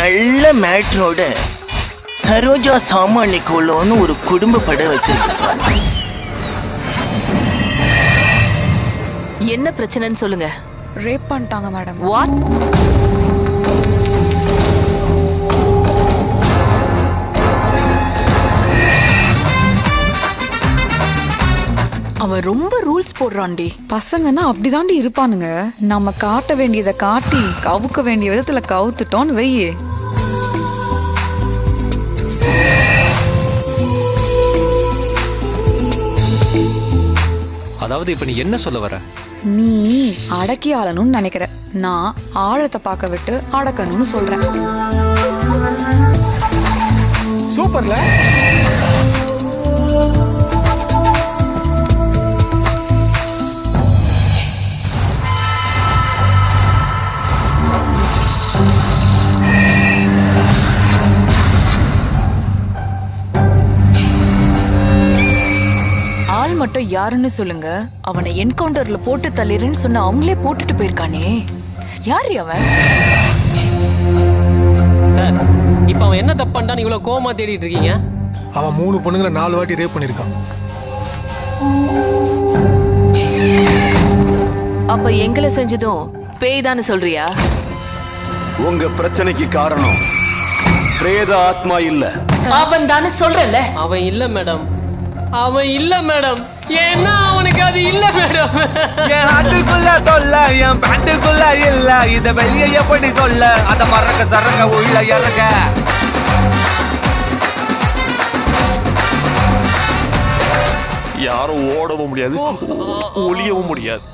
நல்ல மேட்ரோட சரோஜா சாமானி கோலோன்னு ஒரு குடும்ப படம் வச்சிருக்கு சுவாமி. என்ன பிரச்சனைன்னு சொல்லுங்க. ரேப் பண்ணிட்டாங்க மேடம். வாட்? அவன் ரொம்ப ரூல்ஸ் போடுறான்டி. பசங்கன்னா அப்படிதாண்டி இருப்பானுங்க. நம்ம காட்ட வேண்டியதை காட்டி கவுக்க வேண்டிய விதத்துல கவுத்துட்டோன்னு வெய்யே. அதாவது இப்ப நீ என்ன சொல்ல வர? நீ அடக்கி ஆளணும்னு நினைக்கிற, நான் ஆழத்தை பார்க்க விட்டு அடக்கணும்னு சொல்றேன். சூப்பர்ல. ஆள் மட்டும் யாருன்னு சொல்லுங்க. அவனை என்கவுண்டர்ல போட்டு தள்ளிறேன்னு சொன்ன அவங்களே போட்டுட்டு போயிருக்கானே. யாரு அவன்? சார், இப்ப அவன் என்ன தப்பு பண்ணிட்டான்னு இவ்வளவு கோவமா தேடிட்டு இருக்கீங்க? அவன் 3 பொண்ணுங்களை 4 வாட்டி ரேப் பண்ணிருக்கான். அப்ப எங்களை செஞ்சதும் பேய் தானே சொல்றியா? உங்க பிரச்சனைக்கு காரணம் பிரேத ஆத்மா இல்ல. அவன் தானே சொல்றல. அவன் இல்ல மேடம், அவன் இல்ல மேடம். ஏன்னா அவனுக்கு அது இல்ல மேடம். என் ஆட்டுக்குள்ள தொல்ல, என் பேண்டுக்குள்ள இல்ல. இத வெளியே எப்படி சொல்ல? அத மறக்க சரங்க உள்ள இறங்க. யாரும் ஓடவும் முடியாது, ஒளியவும் முடியாது.